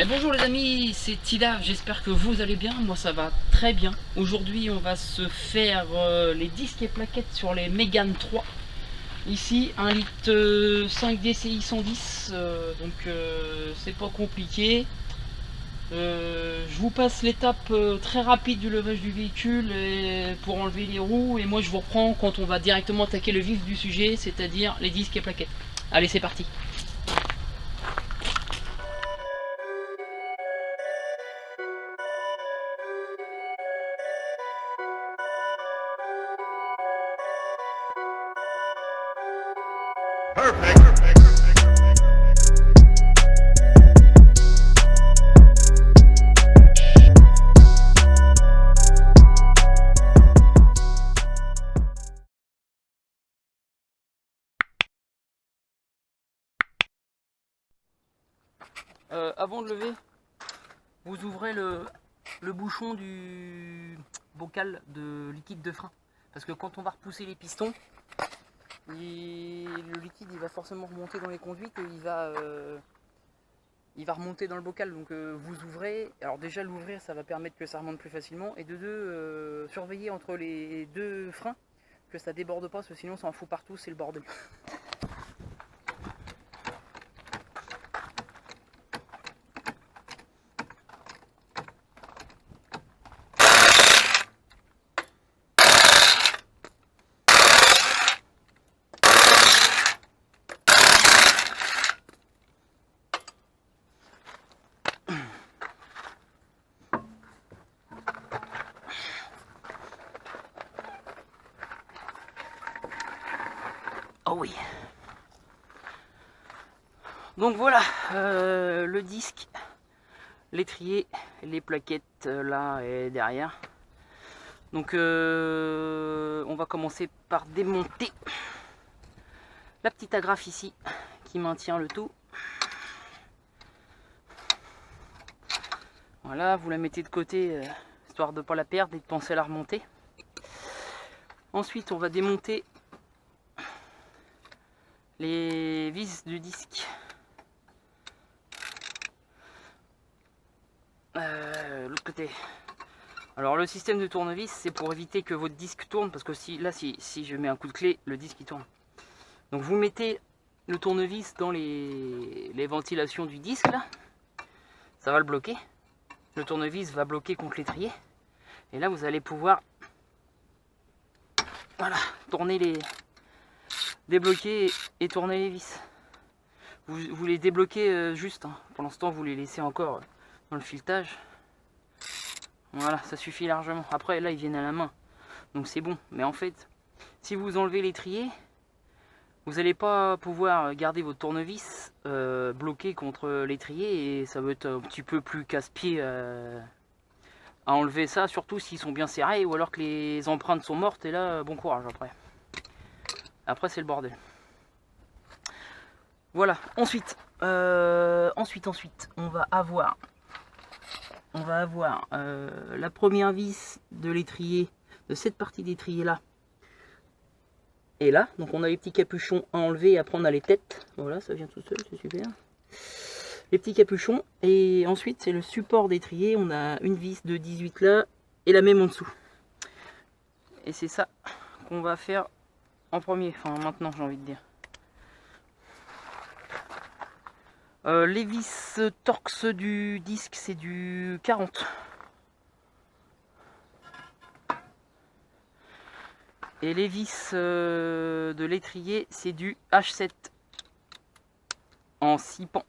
Bonjour les amis, c'est Tida, j'espère que vous allez bien, moi ça va très bien. Aujourd'hui on va se faire les disques et plaquettes sur les Mégane 3. Ici 1 litre 5 DCI 110, donc c'est pas compliqué. Je vous passe l'étape très rapide du levage du véhicule pour enlever les roues, et moi je vous reprends quand on va directement attaquer le vif du sujet, c'est-à-dire les disques et plaquettes. Allez, c'est parti. Avant de lever, vous ouvrez le bouchon du bocal de liquide de frein, parce que quand on va repousser les pistons, le liquide il va forcément remonter dans les conduites et il va remonter dans le bocal. Donc vous ouvrez, alors déjà l'ouvrir ça va permettre que ça remonte plus facilement, et de deux, surveiller entre les deux freins que ça déborde pas, parce que sinon ça en fout partout, c'est le bordel. Oh oui. Donc voilà, le disque, l'étrier, les plaquettes là et derrière. Donc on va commencer par démonter la petite agrafe ici qui maintient le tout. Voilà, vous la mettez de côté histoire de ne pas la perdre et de penser à la remonter. Ensuite on va démonter les vis du disque. L'autre côté. Alors le système de tournevis c'est pour éviter que votre disque tourne, parce que si je mets un coup de clé, le disque il tourne. Donc vous mettez le tournevis dans les ventilations du disque là, ça va le bloquer. Le tournevis va bloquer contre l'étrier, et là vous allez pouvoir voilà, tourner débloquer et tourner les vis. Vous les débloquez juste, hein. Pour l'instant vous les laissez encore dans le filetage. Voilà, ça suffit largement. Après là ils viennent à la main, donc c'est bon. Mais en fait, si vous enlevez l'étrier, vous n'allez pas pouvoir garder votre tournevis bloqué contre l'étrier, et ça va être un petit peu plus casse-pied à enlever ça, surtout s'ils sont bien serrés ou alors que les empreintes sont mortes, et là bon courage après c'est le bordel. Voilà, ensuite on va avoir la première vis de l'étrier, de cette partie d'étrier là et là. Donc on a les petits capuchons à enlever, et après on a les têtes. Voilà, ça vient tout seul, c'est super. Les petits capuchons, et ensuite c'est le support d'étrier. On a une vis de 18 là et la même en dessous, et c'est ça qu'on va faire en premier, enfin maintenant j'ai envie de dire. Les vis Torx du disque c'est du 40, et les vis de l'étrier c'est du H7 en 6 pans.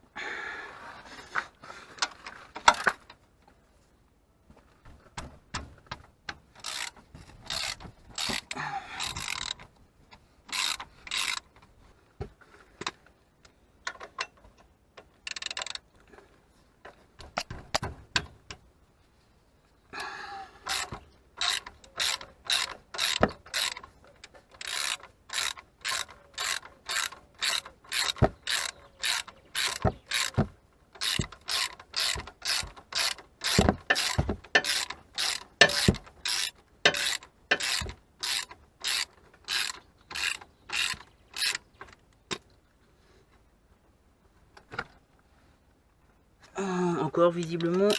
encore visiblement.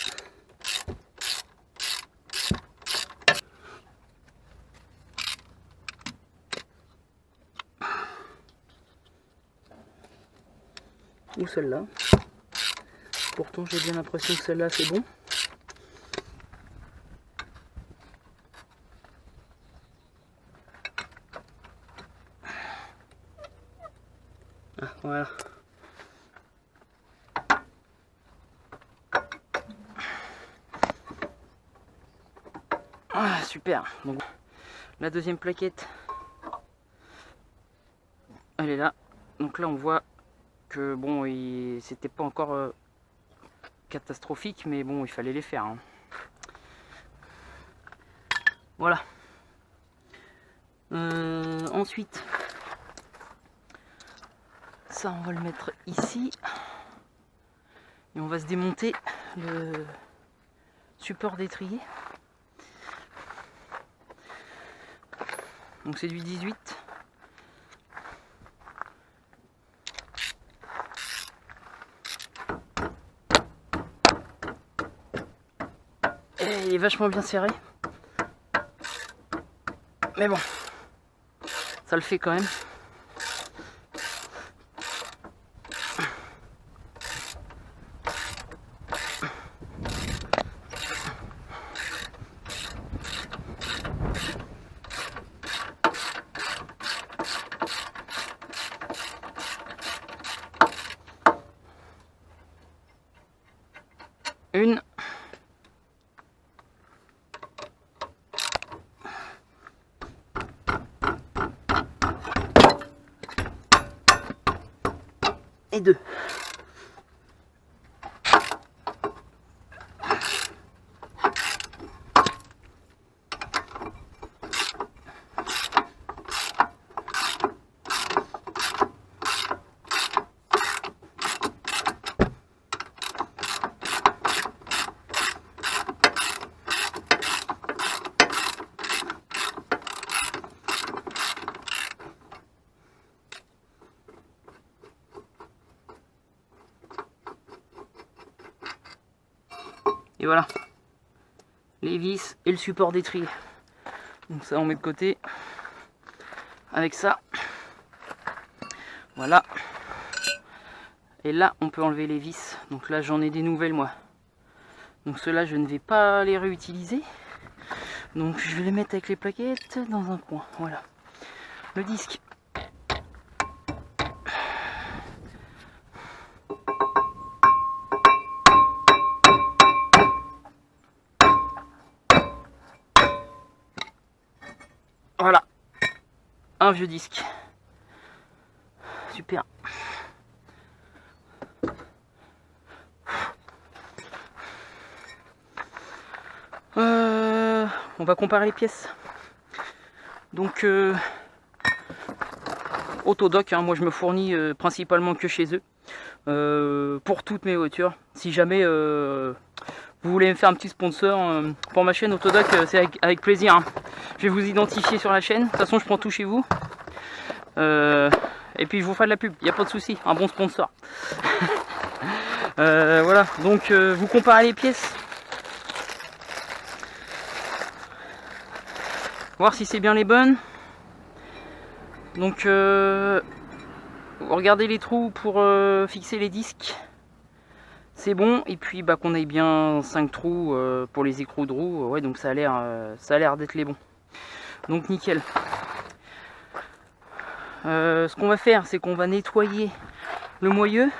Ou celle-là. Pourtant j'ai bien l'impression que celle-là c'est bon. Ah, voilà. Ah, super. Donc la deuxième plaquette, elle est là. Donc là on voit que bon, c'était pas encore catastrophique, mais bon, il fallait les faire. Hein. Voilà. Ensuite, ça on va le mettre ici et on va se démonter le support d'étrier. Donc c'est du 18. Et il est vachement bien serré. Mais bon, ça le fait quand même. Une. Et deux. Et voilà, les vis et le support d'étrier. Donc ça on met de côté. Avec ça. Voilà. Et là on peut enlever les vis. Donc là j'en ai des nouvelles moi. Donc ceux-là je ne vais pas les réutiliser. Donc je vais les mettre avec les plaquettes dans un coin. Voilà. Le disque. Voilà, un vieux disque. Super. On va comparer les pièces. Donc Autodoc, hein, moi je me fournis principalement que chez eux pour toutes mes voitures. Si jamais vous voulez me faire un petit sponsor pour ma chaîne Autodoc, c'est avec plaisir. Hein. Je vais vous identifier sur la chaîne. De toute façon, je prends tout chez vous. Et puis, je vous ferai de la pub. Il n'y a pas de souci. Un bon sponsor. Voilà. Donc, vous comparez les pièces. Voir si c'est bien les bonnes. Donc, regardez les trous pour fixer les disques. C'est bon. Et puis, bah, qu'on ait bien 5 trous pour les écrous de roue. Ouais, donc ça a l'air d'être les bons. Donc nickel. Ce qu'on va faire, c'est qu'on va nettoyer le moyeu.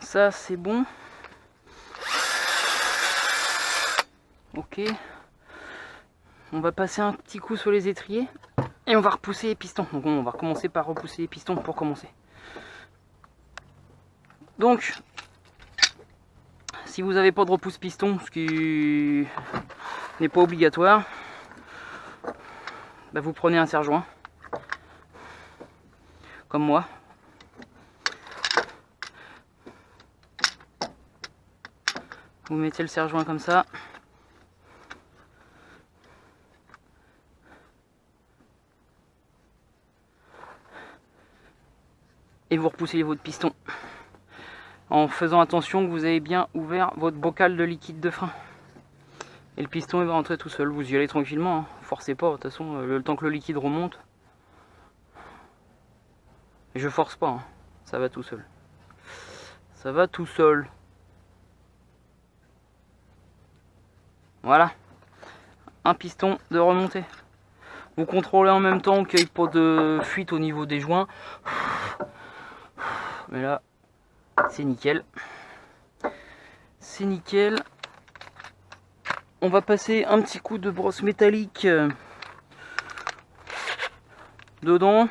Ça c'est bon. Ok. On va passer un petit coup sur les étriers et on va repousser les pistons. Donc on va commencer par repousser les pistons pour commencer. Donc, si vous n'avez pas de repousse piston, ce qui n'est pas obligatoire, bah vous prenez un serre-joint, comme moi. Vous mettez le serre-joint comme ça. Et vous repoussez votre piston. En faisant attention que vous avez bien ouvert votre bocal de liquide de frein. Et le piston il va rentrer tout seul. Vous y allez tranquillement, hein. Forcez pas, de toute façon, le temps que le liquide remonte. Et je force pas, hein. Ça va tout seul. Ça va tout seul. Voilà. Un piston de remontée. Vous contrôlez en même temps qu'il n'y ait pas de fuite au niveau des joints. Mais là, c'est nickel. C'est nickel. On va passer un petit coup de brosse métallique dedans.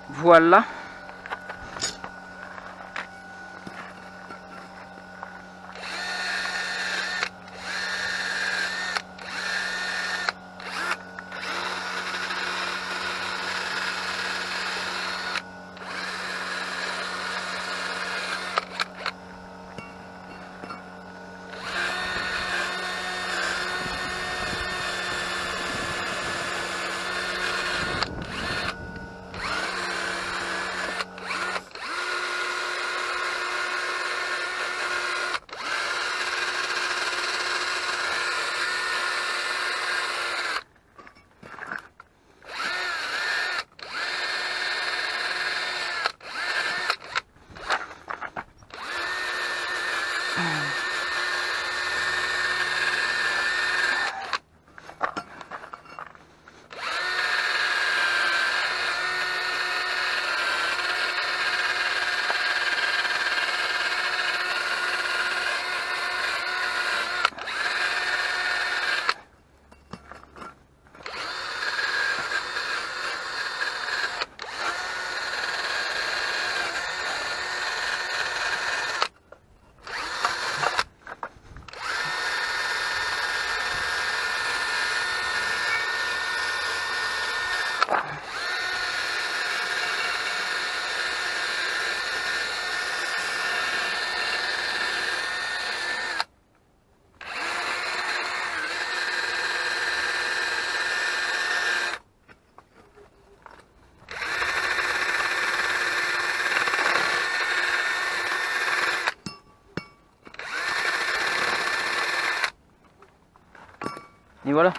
Voilà. Et voilà,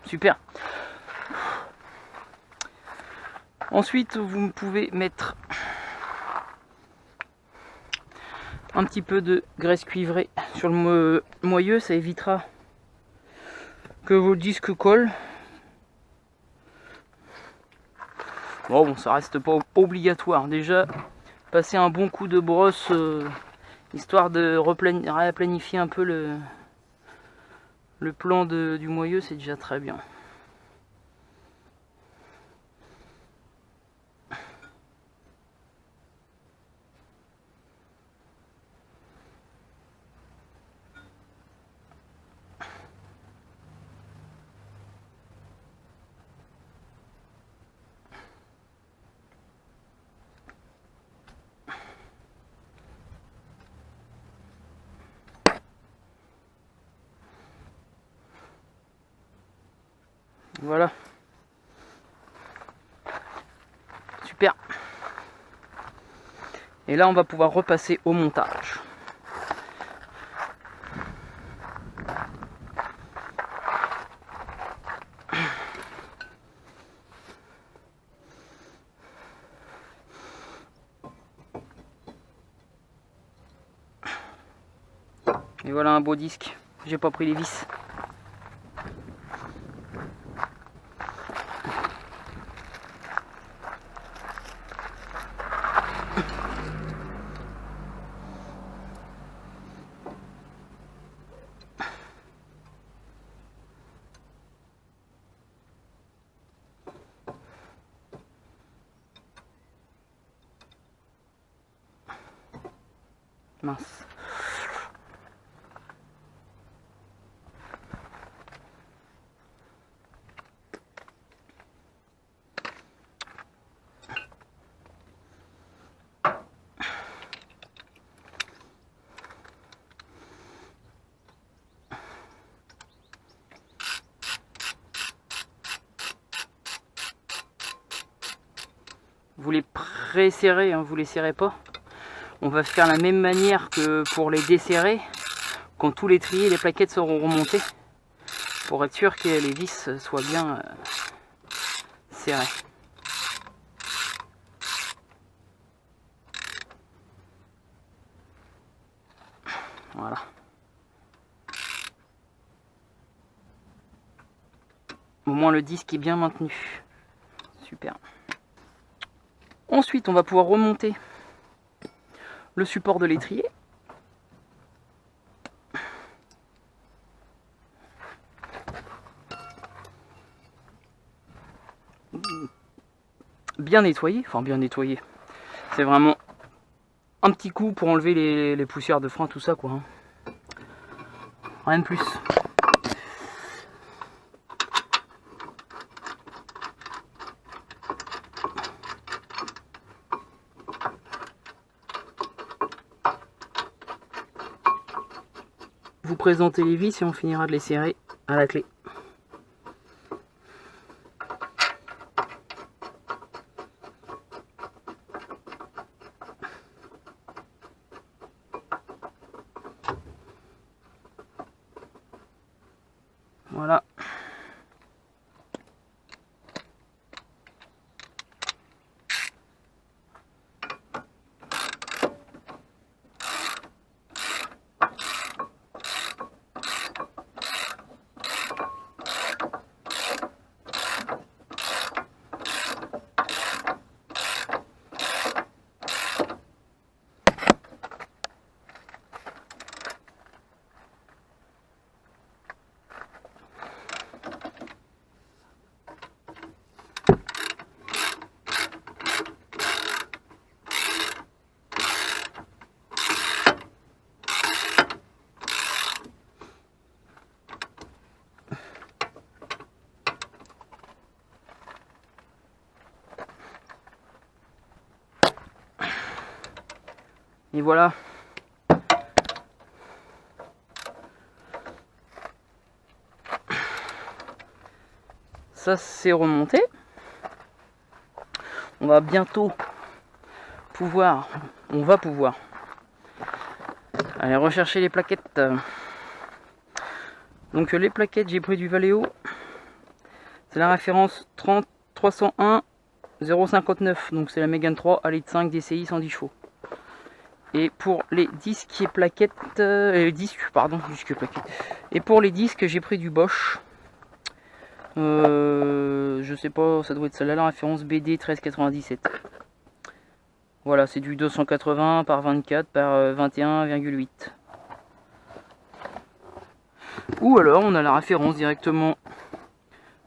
super. Ensuite, vous pouvez mettre un petit peu de graisse cuivrée sur le moyeu, ça évitera que vos disques collent. Bon, ça reste pas obligatoire. Déjà, passer un bon coup de brosse, histoire de replanifier un peu le plan du moyeu, c'est déjà très bien. Voilà. Super. Et là, on va pouvoir repasser au montage. Et voilà un beau disque. J'ai pas pris les vis. Mince. Vous les pré-serrez, hein, vous les serrez pas. On va faire la même manière que pour les desserrer, quand tous les triers et les plaquettes seront remontés, pour être sûr que les vis soient bien serrées. Voilà. Au moins le disque est bien maintenu. Super. Ensuite, on va pouvoir remonter le support de l'étrier. Bien nettoyé, enfin bien nettoyé. C'est vraiment un petit coup pour enlever les poussières de frein, tout ça quoi. Rien de plus. Vous présentez les vis et on finira de les serrer à la clé. Voilà. Et voilà. Ça c'est remonté. On va bientôt pouvoir, aller rechercher les plaquettes. Donc les plaquettes, j'ai pris du Valeo. C'est la référence 301 059. Donc c'est la Mégane 3 à litre 5 DCI 110 chevaux. Et pour les disques et plaquettes, Et pour les disques, j'ai pris du Bosch. Je sais pas, ça doit être celle-là, la référence BD 1397. Voilà, c'est du 280 par 24 par 21,8. Ou alors on a la référence directement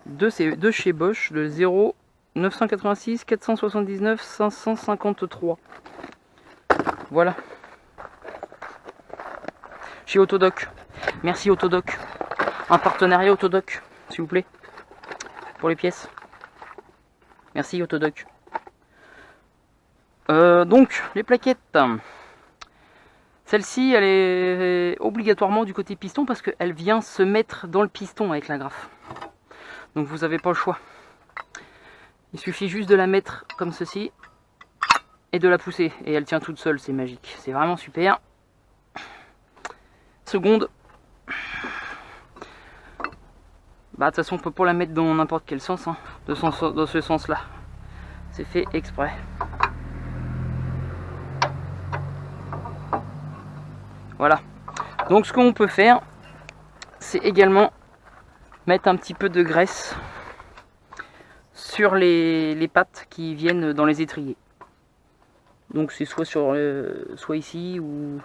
de chez Bosch, le 0 986 479 553. Voilà. Chez Autodoc. Merci Autodoc. Un partenariat Autodoc, s'il vous plaît. Pour les pièces. Merci Autodoc. Donc, les plaquettes. Celle-ci, elle est obligatoirement du côté piston parce qu'elle vient se mettre dans le piston avec l'agrafe. Donc vous n'avez pas le choix. Il suffit juste de la mettre comme ceci et de la pousser. Et elle tient toute seule, c'est magique. C'est vraiment super. Seconde. Bah de toute façon on peut pas la mettre dans n'importe quel sens, hein, dans ce sens là. C'est fait exprès. Voilà. Donc ce qu'on peut faire, c'est également mettre un petit peu de graisse sur les pattes qui viennent dans les étriers. Donc c'est soit soit ici ou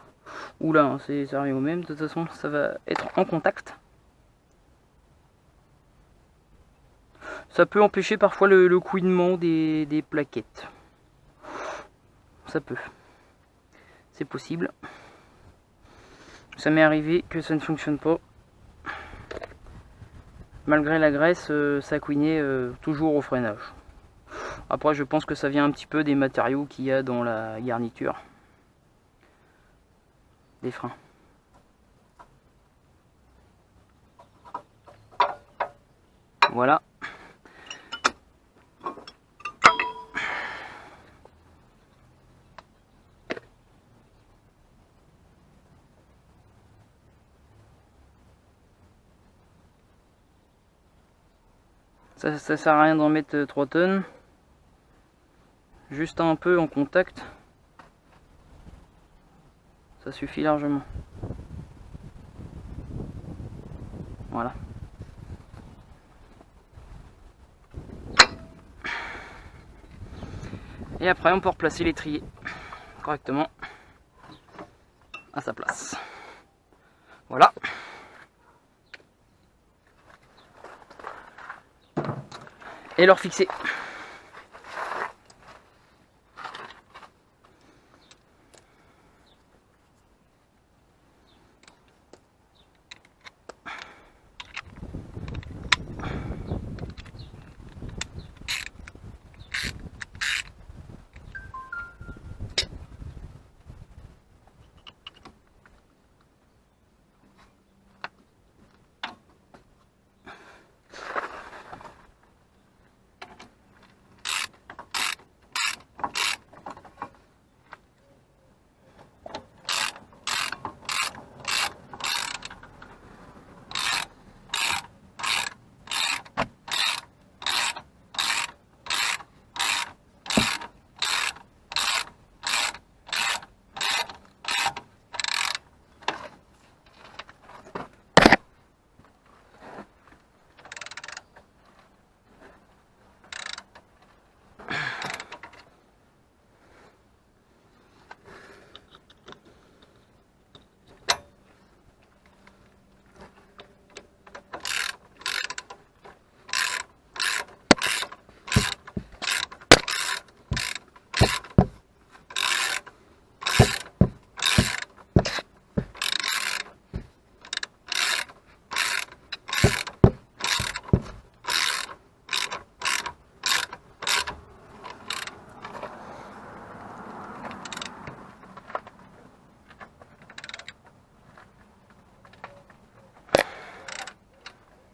là, hein, c'est ça revient au même. De toute façon, ça va être en contact. Ça peut empêcher parfois le couinement des plaquettes. Ça peut. C'est possible. Ça m'est arrivé que ça ne fonctionne pas. Malgré la graisse, ça couinait toujours au freinage. Après, je pense que ça vient un petit peu des matériaux qu'il y a dans la garniture des freins. Voilà. Ça sert à rien d'en mettre 3 tonnes. Juste un peu en contact. Ça suffit largement. Voilà. Et après on peut replacer l'étrier correctement à sa place. Voilà. Et leur fixer.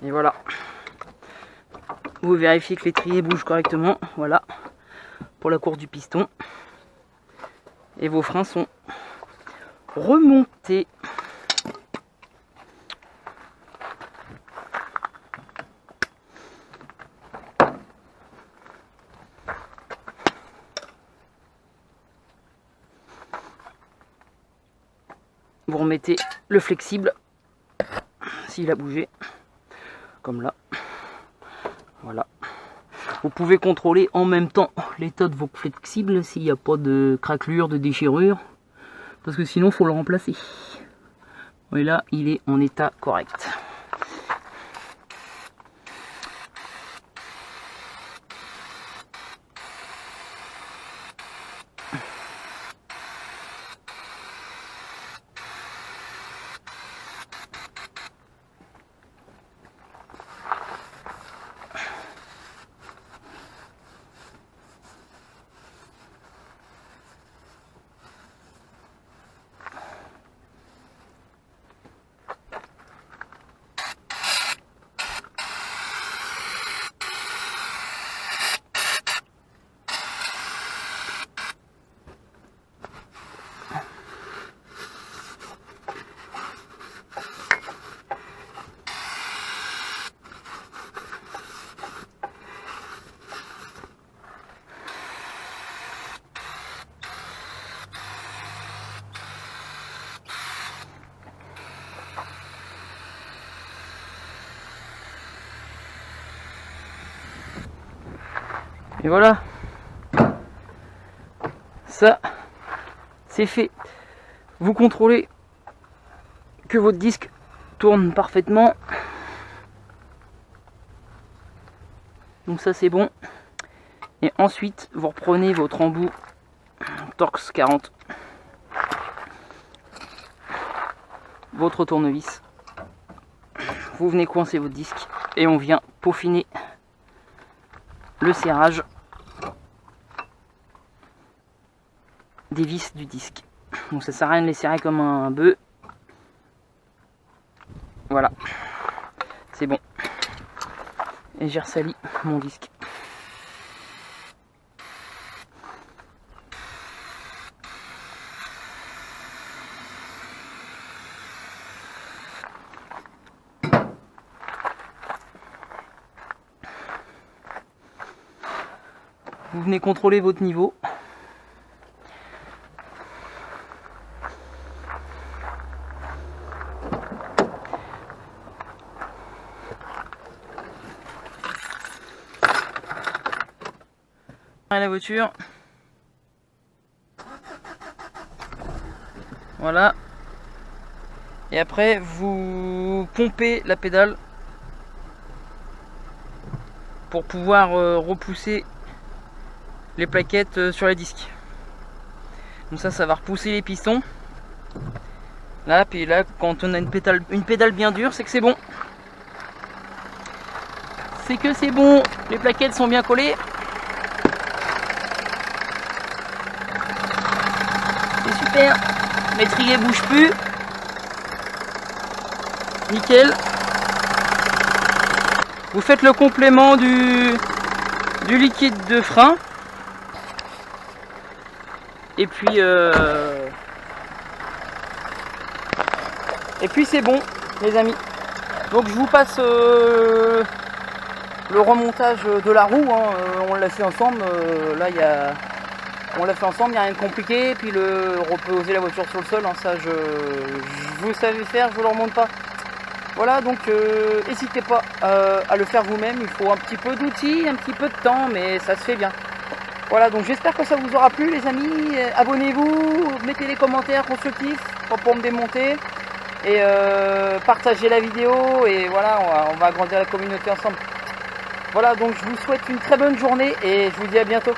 Et voilà. Vous vérifiez que l'étrier bouge correctement. Voilà. Pour la course du piston. Et vos freins sont remontés. Vous remettez le flexible s'il a bougé, comme là. Voilà. Vous pouvez contrôler en même temps l'état de vos flexibles s'il n'y a pas de craquelure, de déchirure, parce que sinon il faut le remplacer. Et là, il est en état correct. Et voilà, ça c'est fait. Vous contrôlez que votre disque tourne parfaitement. Donc ça c'est bon. Et ensuite vous reprenez votre embout Torx 40, votre tournevis, vous venez coincer votre disque et on vient peaufiner le serrage des vis du disque. Donc ça sert à rien de les serrer comme un bœuf. Voilà, c'est bon. Et j'ai ressali mon disque. Vous venez contrôler votre niveau. La voiture. Voilà. Et après vous pompez la pédale pour pouvoir repousser les plaquettes sur les disques. Donc ça va repousser les pistons. Là, puis là, quand on a une pédale bien dure, c'est que c'est bon. C'est que c'est bon. Les plaquettes sont bien collées. C'est super. L'étrier bouge plus. Nickel. Vous faites le complément du liquide de frein. Et puis c'est bon les amis. Donc je vous passe le remontage de la roue, hein. On l'a fait ensemble, on l'a fait ensemble, il n'y a rien de compliqué. Et puis reposer la voiture sur le sol, hein, ça vous savez faire, je vous le remonte pas. Voilà, donc n'hésitez pas à le faire vous-même, il faut un petit peu d'outils, un petit peu de temps, mais ça se fait bien. Voilà, donc j'espère que ça vous aura plu les amis. Abonnez-vous, mettez des commentaires constructifs pour me démonter. Et partagez la vidéo. Et voilà, on va agrandir la communauté ensemble. Voilà, donc je vous souhaite une très bonne journée et je vous dis à bientôt.